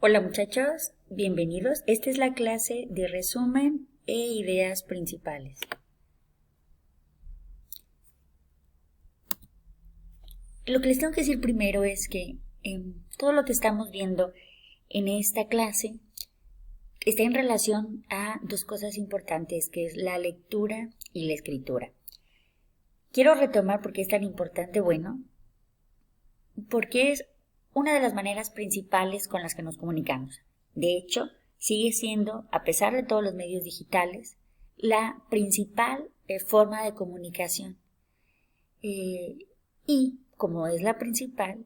Hola muchachos, bienvenidos. Esta es la clase de resumen e ideas principales. Lo que les tengo que decir primero es que todo lo que estamos viendo en esta clase está en relación a dos cosas importantes, que es la lectura y la escritura. Quiero retomar por qué es tan importante, porque es una de las maneras principales con las que nos comunicamos. De hecho, sigue siendo, a pesar de todos los medios digitales, la principal forma de comunicación. Y como es la principal,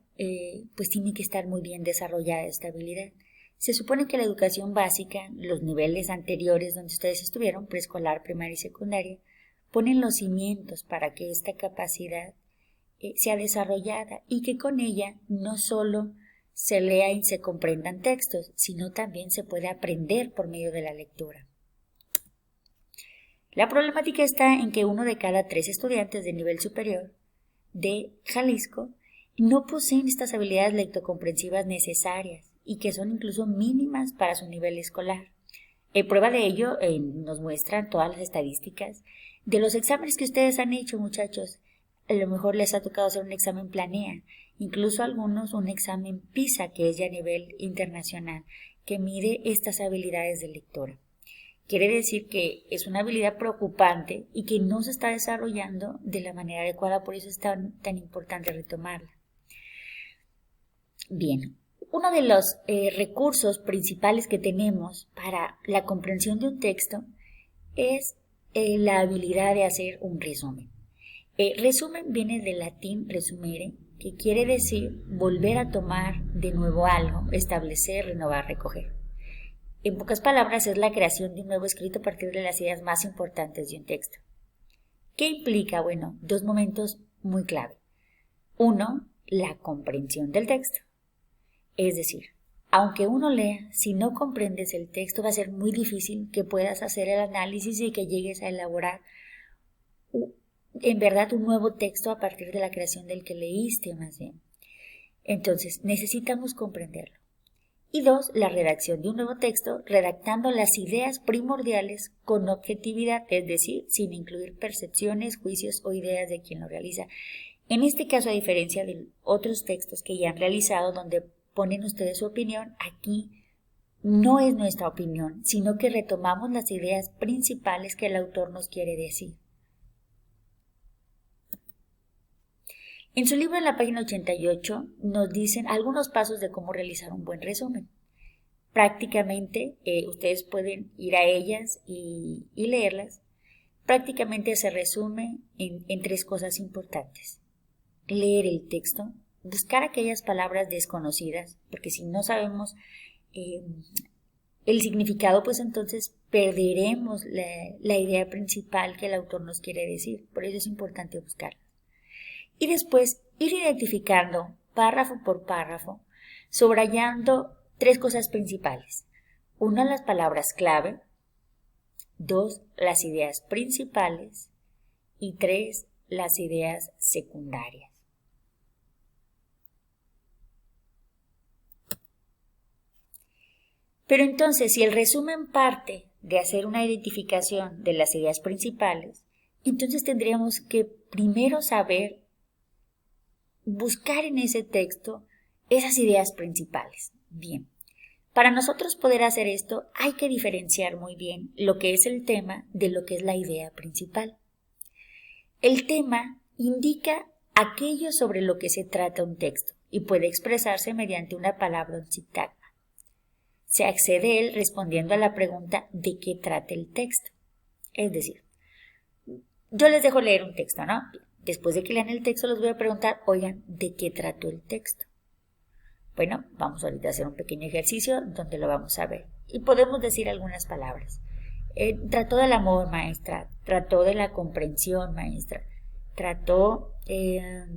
pues tiene que estar muy bien desarrollada esta habilidad. Se supone que la educación básica, los niveles anteriores donde ustedes estuvieron, preescolar, primaria y secundaria, ponen los cimientos para que esta capacidad sea desarrollada y que con ella no solo se lea y se comprendan textos, sino también se puede aprender por medio de la lectura. La problemática está en que 1 de cada 3 estudiantes de nivel superior de Jalisco no poseen estas habilidades lectocomprensivas necesarias y que son incluso mínimas para su nivel escolar. Prueba de ello nos muestran todas las estadísticas de los exámenes que ustedes han hecho, muchachos. A lo mejor les ha tocado hacer un examen Planea, incluso algunos un examen PISA, que es ya a nivel internacional, que mide estas habilidades de lectura. Quiere decir que es una habilidad preocupante y que no se está desarrollando de la manera adecuada, por eso es tan importante retomarla. Bien, uno de los recursos principales que tenemos para la comprensión de un texto es la habilidad de hacer un resumen. Resumen viene del latín resumere, que quiere decir volver a tomar de nuevo algo, establecer, renovar, recoger. En pocas palabras, es la creación de un nuevo escrito a partir de las ideas más importantes de un texto. ¿Qué implica? Bueno, dos momentos muy clave. Uno, la comprensión del texto. Es decir, aunque uno lea, si no comprendes el texto va a ser muy difícil que puedas hacer el análisis y que llegues a elaborar en verdad un nuevo texto a partir de la creación del que leíste más bien. Entonces, necesitamos comprenderlo. Y 2, la redacción de un nuevo texto, redactando las ideas primordiales con objetividad, es decir, sin incluir percepciones, juicios o ideas de quien lo realiza. En este caso, a diferencia de otros textos que ya han realizado, donde ponen ustedes su opinión, aquí no es nuestra opinión, sino que retomamos las ideas principales que el autor nos quiere decir. En su libro, en la página 88, nos dicen algunos pasos de cómo realizar un buen resumen. Prácticamente, ustedes pueden ir a ellas y leerlas. Prácticamente se resume en 3 cosas importantes. Leer el texto, buscar aquellas palabras desconocidas, porque si no sabemos el significado, pues entonces perderemos la idea principal que el autor nos quiere decir. Por eso es importante buscarlas. Y después ir identificando párrafo por párrafo, subrayando 3 cosas principales. 1, las palabras clave. 2, las ideas principales. Y 3, las ideas secundarias. Pero entonces, si el resumen parte de hacer una identificación de las ideas principales, entonces tendríamos que primero saber buscar en ese texto esas ideas principales. Bien, para nosotros poder hacer esto hay que diferenciar muy bien lo que es el tema de lo que es la idea principal. El tema indica aquello sobre lo que se trata un texto y puede expresarse mediante una palabra o un sintagma. Se accede a él respondiendo a la pregunta de qué trata el texto. Es decir, yo les dejo leer un texto, ¿no? Después de que lean el texto les voy a preguntar, oigan, ¿de qué trató el texto? Bueno, vamos ahorita a hacer un pequeño ejercicio donde lo vamos a ver. Y podemos decir algunas palabras. Trató del amor, maestra. Trató de la comprensión, maestra. Trató de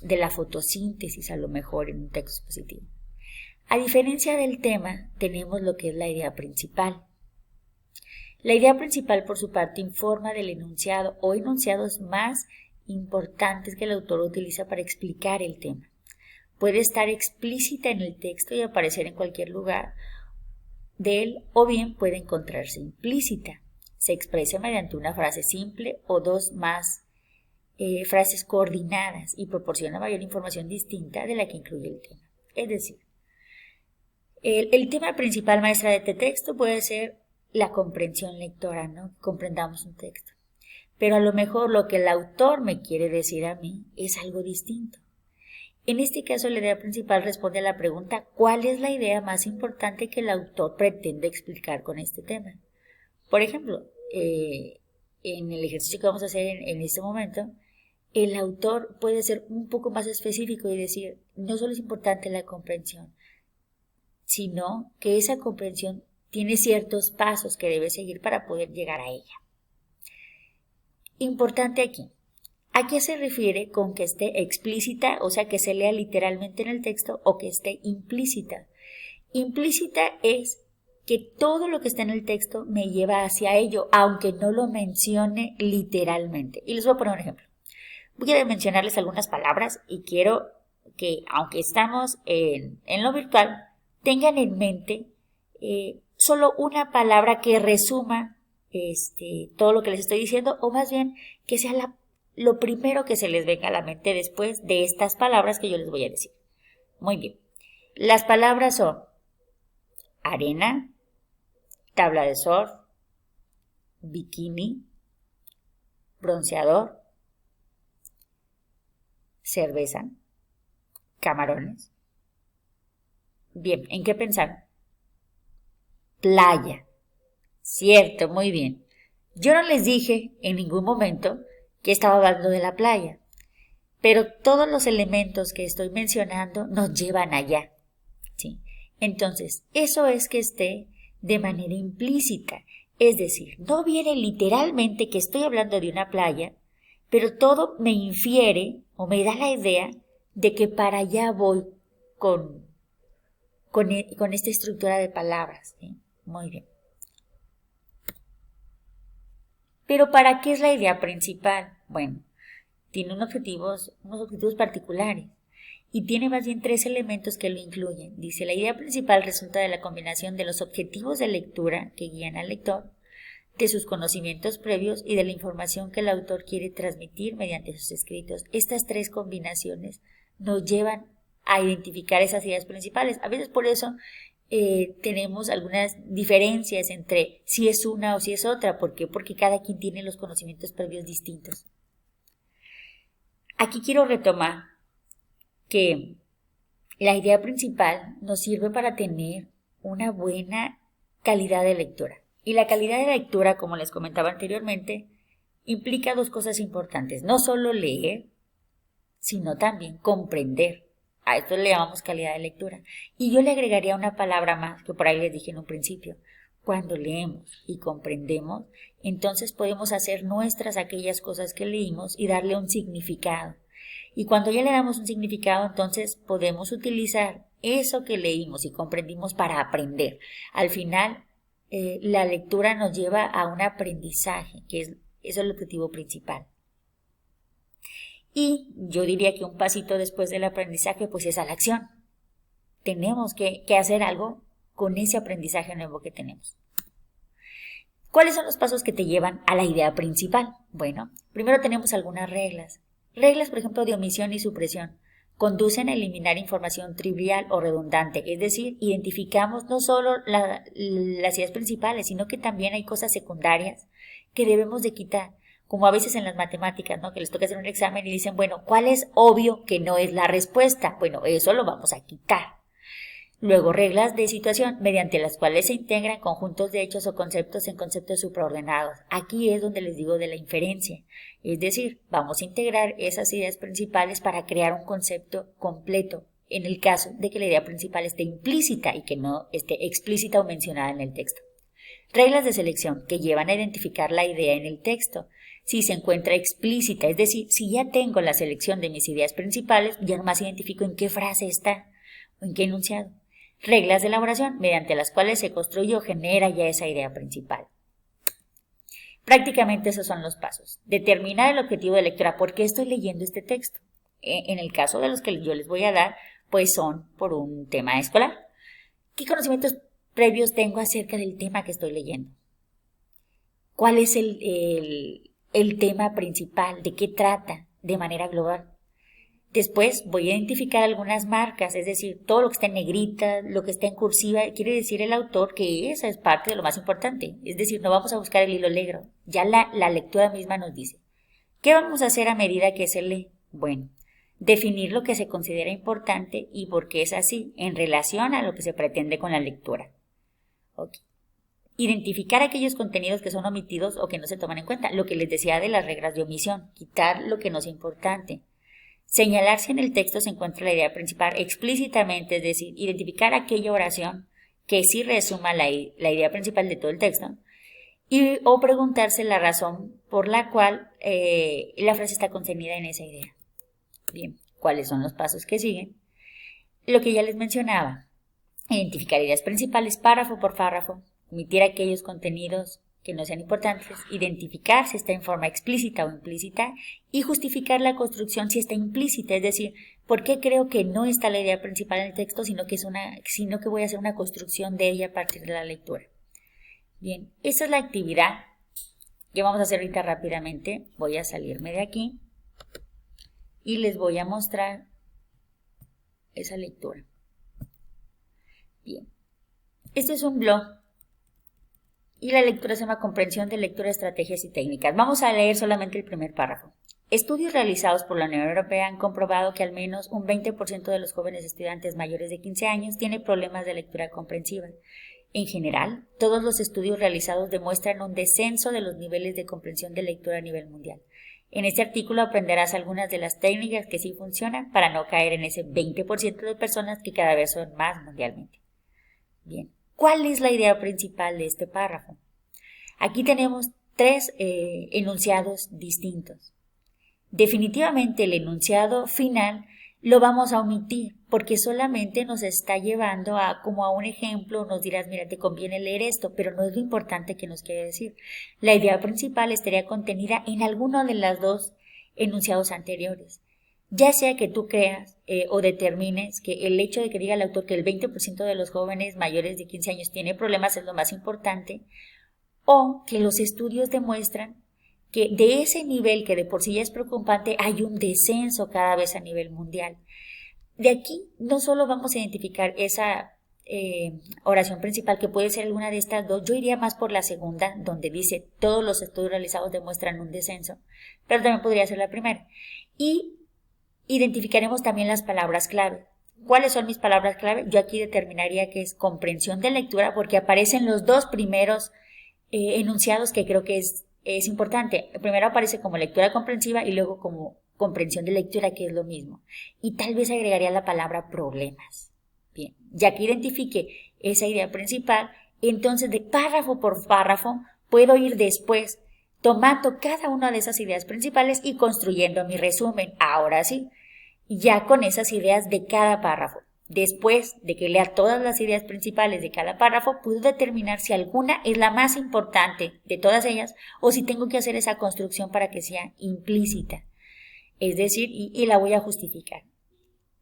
la fotosíntesis, a lo mejor, en un texto expositivo. A diferencia del tema, tenemos lo que es la idea principal. La idea principal, por su parte, informa del enunciado o enunciados más importantes que el autor utiliza para explicar el tema. puede estar explícita en el texto y aparecer en cualquier lugar de él, o bien puede encontrarse implícita. Se expresa mediante una frase simple o dos más frases coordinadas y proporciona mayor información distinta de la que incluye el tema. Es decir, el tema principal, maestra, de este texto puede ser la comprensión lectora, ¿no? Comprendamos un texto. Pero a lo mejor lo que el autor me quiere decir a mí es algo distinto. En este caso, la idea principal responde a la pregunta: ¿cuál es la idea más importante que el autor pretende explicar con este tema? Por ejemplo, en el ejercicio que vamos a hacer en este momento, el autor puede ser un poco más específico y decir, no solo es importante la comprensión, sino que esa comprensión tiene ciertos pasos que debe seguir para poder llegar a ella. Importante aquí, ¿a qué se refiere con que esté explícita, o sea, que se lea literalmente en el texto, o que esté implícita? Implícita es que todo lo que está en el texto me lleva hacia ello, aunque no lo mencione literalmente. Y les voy a poner un ejemplo. Voy a mencionarles algunas palabras y quiero que, aunque estamos en lo virtual, tengan en mente solo una palabra que resuma todo lo que les estoy diciendo, o más bien que sea lo primero que se les venga a la mente después de estas palabras que yo les voy a decir. Muy bien. Las palabras son arena, tabla de surf, bikini, bronceador, cerveza, camarones. Bien, ¿en qué pensar? Playa. Cierto, muy bien. Yo no les dije en ningún momento que estaba hablando de la playa, pero todos los elementos que estoy mencionando nos llevan allá, ¿sí? Entonces, eso es que esté de manera implícita, es decir, no viene literalmente que estoy hablando de una playa, pero todo me infiere o me da la idea de que para allá voy con esta estructura de palabras, ¿sí? Muy bien. Pero ¿para qué es la idea principal? Bueno, tiene unos objetivos particulares y tiene más bien 3 elementos que lo incluyen. Dice, la idea principal resulta de la combinación de los objetivos de lectura que guían al lector, de sus conocimientos previos y de la información que el autor quiere transmitir mediante sus escritos. Estas 3 combinaciones nos llevan a identificar esas ideas principales. A veces por eso tenemos algunas diferencias entre si es una o si es otra. ¿Por qué? Porque cada quien tiene los conocimientos previos distintos. Aquí quiero retomar que la idea principal nos sirve para tener una buena calidad de lectura. Y la calidad de lectura, como les comentaba anteriormente, implica 2 cosas importantes. No solo leer, sino también comprender. A esto le llamamos calidad de lectura. Y yo le agregaría una palabra más que por ahí les dije en un principio. Cuando leemos y comprendemos, entonces podemos hacer nuestras aquellas cosas que leímos y darle un significado. Y cuando ya le damos un significado, entonces podemos utilizar eso que leímos y comprendimos para aprender. Al final, la lectura nos lleva a un aprendizaje, que eso es el objetivo principal. Y yo diría que un pasito después del aprendizaje, pues es a la acción. Tenemos que hacer algo con ese aprendizaje nuevo que tenemos. ¿Cuáles son los pasos que te llevan a la idea principal? Bueno, primero tenemos algunas reglas. Reglas, por ejemplo, de omisión y supresión. Conducen a eliminar información trivial o redundante, es decir, identificamos no solo las ideas principales, sino que también hay cosas secundarias que debemos de quitar. Como a veces en las matemáticas, ¿no? Que les toca hacer un examen y dicen, bueno, ¿cuál es obvio que no es la respuesta? Bueno, eso lo vamos a quitar. Luego, reglas de situación, mediante las cuales se integran conjuntos de hechos o conceptos en conceptos supraordenados. Aquí es donde les digo de la inferencia. Es decir, vamos a integrar esas ideas principales para crear un concepto completo, en el caso de que la idea principal esté implícita y que no esté explícita o mencionada en el texto. Reglas de selección, que llevan a identificar la idea en el texto. Si se encuentra explícita, es decir, si ya tengo la selección de mis ideas principales, ya nomás identifico en qué frase está o en qué enunciado. Reglas de elaboración, mediante las cuales se construye o genera ya esa idea principal. Prácticamente esos son los pasos. Determinar el objetivo de lectura. ¿Por qué estoy leyendo este texto? En el caso de los que yo les voy a dar, pues son por un tema escolar. ¿Qué conocimientos previos tengo acerca del tema que estoy leyendo? ¿Cuál es el tema principal? ¿De qué trata de manera global? Después voy a identificar algunas marcas, es decir, todo lo que está en negrita, lo que está en cursiva, quiere decir el autor que esa es parte de lo más importante. Es decir, no vamos a buscar el hilo negro. Ya la lectura misma nos dice. ¿Qué vamos a hacer a medida que se lee? Bueno, definir lo que se considera importante y por qué es así en relación a lo que se pretende con la lectura. Okay. Identificar aquellos contenidos que son omitidos o que no se toman en cuenta. Lo que les decía de las reglas de omisión. Quitar lo que no es importante. Señalar si en el texto se encuentra la idea principal explícitamente, es decir, identificar aquella oración que sí resuma la idea principal de todo el texto, o preguntarse la razón por la cual la frase está contenida en esa idea. Bien, ¿cuáles son los pasos que siguen? Lo que ya les mencionaba, identificar ideas principales párrafo por párrafo, omitir aquellos contenidos que no sean importantes, identificar si está en forma explícita o implícita y justificar la construcción si está implícita, es decir, ¿por qué creo que no está la idea principal en el texto, sino que voy a hacer una construcción de ella a partir de la lectura? Bien, esa es la actividad que vamos a hacer ahorita rápidamente. Voy a salirme de aquí y les voy a mostrar esa lectura. Bien, este es un blog y la lectura se llama Comprensión de Lectura, Estrategias y Técnicas. Vamos a leer solamente el primer párrafo. Estudios realizados por la Unión Europea han comprobado que al menos un 20% de los jóvenes estudiantes mayores de 15 años tiene problemas de lectura comprensiva. En general, todos los estudios realizados demuestran un descenso de los niveles de comprensión de lectura a nivel mundial. En este artículo aprenderás algunas de las técnicas que sí funcionan para no caer en ese 20% de personas que cada vez son más mundialmente. Bien, ¿cuál es la idea principal de este párrafo? Aquí tenemos tres enunciados distintos. Definitivamente el enunciado final lo vamos a omitir porque solamente nos está llevando como a un ejemplo, nos dirás, mira, te conviene leer esto, pero no es lo importante que nos quiere decir. La idea principal estaría contenida en alguno de los dos enunciados anteriores. Ya sea que tú creas o determines que el hecho de que diga el autor que el 20% de los jóvenes mayores de 15 años tiene problemas es lo más importante, o que los estudios demuestran que de ese nivel que de por sí ya es preocupante hay un descenso cada vez a nivel mundial. De aquí no solo vamos a identificar esa oración principal que puede ser alguna de estas dos, yo iría más por la segunda donde dice todos los estudios realizados demuestran un descenso, pero también podría ser la primera. Y identificaremos también las palabras clave. ¿Cuáles son mis palabras clave? Yo aquí determinaría que es comprensión de lectura porque aparecen los dos primeros enunciados que creo que es importante. Primero aparece como lectura comprensiva y luego como comprensión de lectura, que es lo mismo. Y tal vez agregaría la palabra problemas. Bien, ya que identifique esa idea principal, entonces de párrafo por párrafo puedo ir después tomando cada una de esas ideas principales y construyendo mi resumen. Ahora sí, ya con esas ideas de cada párrafo. Después de que lea todas las ideas principales de cada párrafo, puedo determinar si alguna es la más importante de todas ellas o si tengo que hacer esa construcción para que sea implícita. Es decir, y la voy a justificar.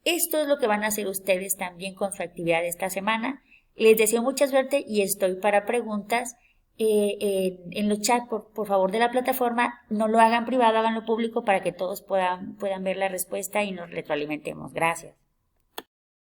Esto es lo que van a hacer ustedes también con su actividad de esta semana. Les deseo mucha suerte y estoy para preguntas en los chats, por favor, de la plataforma. No lo hagan privado, háganlo público para que todos puedan ver la respuesta y nos retroalimentemos. Gracias.